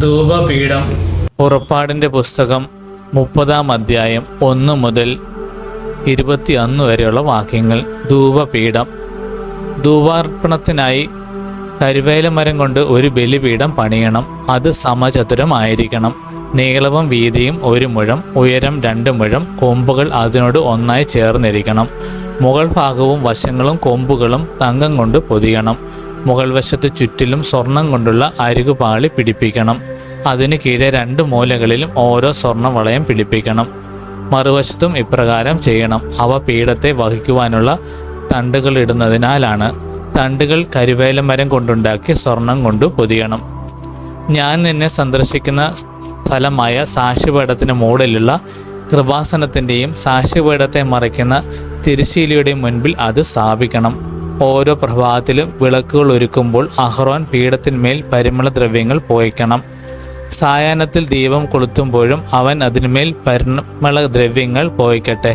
ധൂപപീഠം. പുറപ്പാടിൻ്റെ പുസ്തകം 30-ാം അധ്യായം 1 മുതൽ 21 വരെയുള്ള വാക്യങ്ങൾ. ധൂപപീഠം. ധൂപാർപ്പണത്തിനായി കരുവേലമരം കൊണ്ട് ഒരു ബലിപീഠം പണിയണം. അത് സമചതുരമായിരിക്കണം. നീളവും വീതിയും 1 മുഴം, ഉയരം 2 മുഴം, കൊമ്പുകൾ അതിനോട് ഒന്നായി ചേർന്നിരിക്കണം. മുകൾ ഭാഗവും വശങ്ങളും കൊമ്പുകളും തങ്കം കൊണ്ട് പൊതിയണം. മുകൾ വശത്ത് ചുറ്റിലും സ്വർണം കൊണ്ടുള്ള അരികുപാളി പിടിപ്പിക്കണം. അതിന് കീഴെ 2 മൂലകളിലും ഓരോ സ്വർണ്ണ വളയം പിടിപ്പിക്കണം. മറുവശത്തും ഇപ്രകാരം ചെയ്യണം. അവ പീഠത്തെ വഹിക്കുവാനുള്ള തണ്ടുകൾ ഇടുന്നതിനാലാണ്. തണ്ടുകൾ കരുവേലമരം കൊണ്ടുണ്ടാക്കി സ്വർണം കൊണ്ട് പൊതിയണം. ഞാൻ നിന്നെ സന്ദർശിക്കുന്ന സ്ഥലമായ സാക്ഷ്യപീഠത്തിന് മുകളിലുള്ള കൃപാസനത്തിൻ്റെയും സാക്ഷ്യപീഠത്തെ മറയ്ക്കുന്ന തിരുശീലയുടെയും മുൻപിൽ അത് സ്ഥാപിക്കണം. ഓരോ പ്രഭാതത്തിലും വിളക്കുകൾ ഒരുക്കുമ്പോൾ അഹ്റോൻ പീഠത്തിന്മേൽ പരിമളദ്രവ്യങ്ങൾ പുകയ്ക്കണം. സായാഹ്നത്തിൽ ദീപം കൊളുത്തുമ്പോഴും അവൻ അതിന്മേൽ പരിമളദ്രവ്യങ്ങൾ പുകയ്ക്കട്ടെ.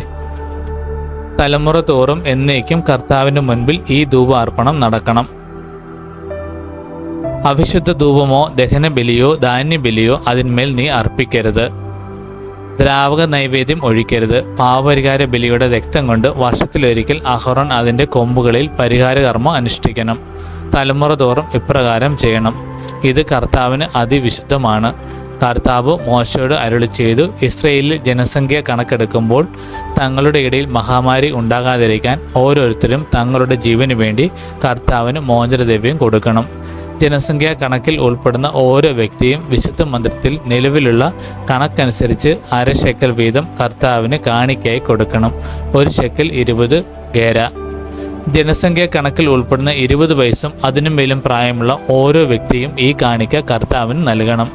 തലമുറ തോറും എന്നേക്കും കർത്താവിൻ്റെ മുൻപിൽ ഈ ധൂപാർപ്പണം നടക്കണം. അവിശുദ്ധ ധൂപമോ ദഹനബലിയോ ധാന്യബലിയോ അതിന്മേൽ നീ അർപ്പിക്കരുത്. ദ്രാവക നൈവേദ്യം ഒഴിക്കരുത്. പാപപരിഹാര ബലിയുടെ രക്തം കൊണ്ട് വർഷത്തിലൊരിക്കൽ അഹ്റോൻ അതിൻ്റെ കൊമ്പുകളിൽ പരിഹാരകർമ്മം അനുഷ്ഠിക്കണം. തലമുറ തോറും ഇപ്രകാരം ചെയ്യണം. ഇത് കർത്താവിന് അതിവിശുദ്ധമാണ്. കർത്താവ് മോശയോട് അരുളിച്ചെയ്തു, ഇസ്രായേലിൽ ജനസംഖ്യ കണക്കെടുക്കുമ്പോൾ തങ്ങളുടെ ഇടയിൽ മഹാമാരി ഉണ്ടാകാതിരിക്കാൻ ഓരോരുത്തരും തങ്ങളുടെ ജീവന് വേണ്ടി കർത്താവിന് മോചനദ്രവ്യം കൊടുക്കണം. ജനസംഖ്യാ കണക്കിൽ ഉൾപ്പെടുന്ന ഓരോ വ്യക്തിയും വിശുദ്ധ മന്ദിരത്തിൽ നിലവിലുള്ള കണക്കനുസരിച്ച് 1/2 ശെക്കൽ വീതം കർത്താവിന് കാണിക്കയായി കൊടുക്കണം. 1 ശെക്കൽ 20 ഗേര. ജനസംഖ്യാ കണക്കിൽ ഉൾപ്പെടുന്ന 20 വയസ്സും അതിനും മേലും പ്രായമുള്ള ഓരോ വ്യക്തിയും ഈ കാണിക്ക കർത്താവിന് നൽകണം.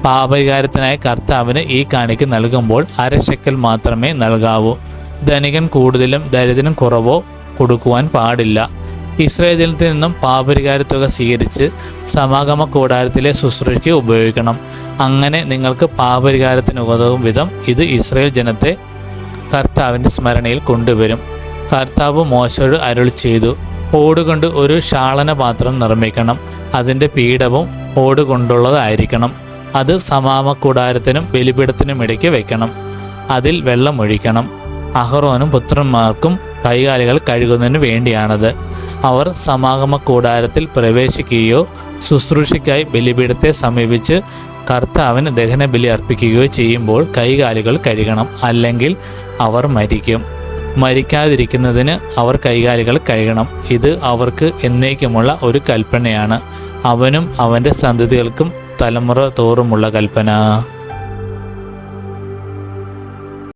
പാപപരിഹാരത്തിനായി കർത്താവിന് ഈ കാണിക്ക നൽകുമ്പോൾ 1/2 ശെക്കൽ മാത്രമേ നൽകാവൂ. ധനികൻ കൂടുതലും ദരിദ്രൻ കുറവോ കൊടുക്കുവാൻ പാടില്ല. ഇസ്രായേൽ ജനത്തിൽ നിന്നും പാപപരിഹാരത്തുക സ്വീകരിച്ച് സമാഗമ കൂടാരത്തിലെ ശുശ്രൂഷയ്ക്ക് ഉപയോഗിക്കണം. അങ്ങനെ നിങ്ങൾക്ക് പാപപരിഹാരത്തിന് ഉതകും വിധം ഇത് ഇസ്രായേൽ ജനത്തെ കർത്താവിൻ്റെ സ്മരണയിൽ കൊണ്ടുവരും. കർത്താവ് മോശയോട് അരുളിച്ചെയ്തു, ഓടുകൊണ്ട് ഒരു ഷാളന പാത്രം നിർമ്മിക്കണം. അതിൻ്റെ പീഠവും ഓടുകൊണ്ടുള്ളതായിരിക്കണം. അത് സമാഗമ കൂടാരത്തിനും ബലിപീഠത്തിനും ഇടയ്ക്ക് വയ്ക്കണം. അതിൽ വെള്ളം ഒഴിക്കണം. അഹ്റോനും പുത്രന്മാർക്കും കൈകാലുകൾ കഴുകുന്നതിന് വേണ്ടിയാണത്. അവർ സമാഗമ കൂടാരത്തിൽ പ്രവേശിക്കുകയോ ശുശ്രൂഷയ്ക്കായി ബലിപീഠത്തെ സമീപിച്ച് കർത്താവിന് ദഹനബലി അർപ്പിക്കുകയോ ചെയ്യുമ്പോൾ കൈകാലുകൾ കഴുകണം. അല്ലെങ്കിൽ അവർ മരിക്കും. മരിക്കാതിരിക്കുന്നതിന് അവർ കൈകാലുകൾ കഴുകണം. ഇത് അവർക്ക് എന്നേക്കുമുള്ള ഒരു കൽപ്പനയാണ്. അവനും അവൻ്റെ സന്തതികൾക്കും തലമുറ തോറുമുള്ള കൽപ്പന.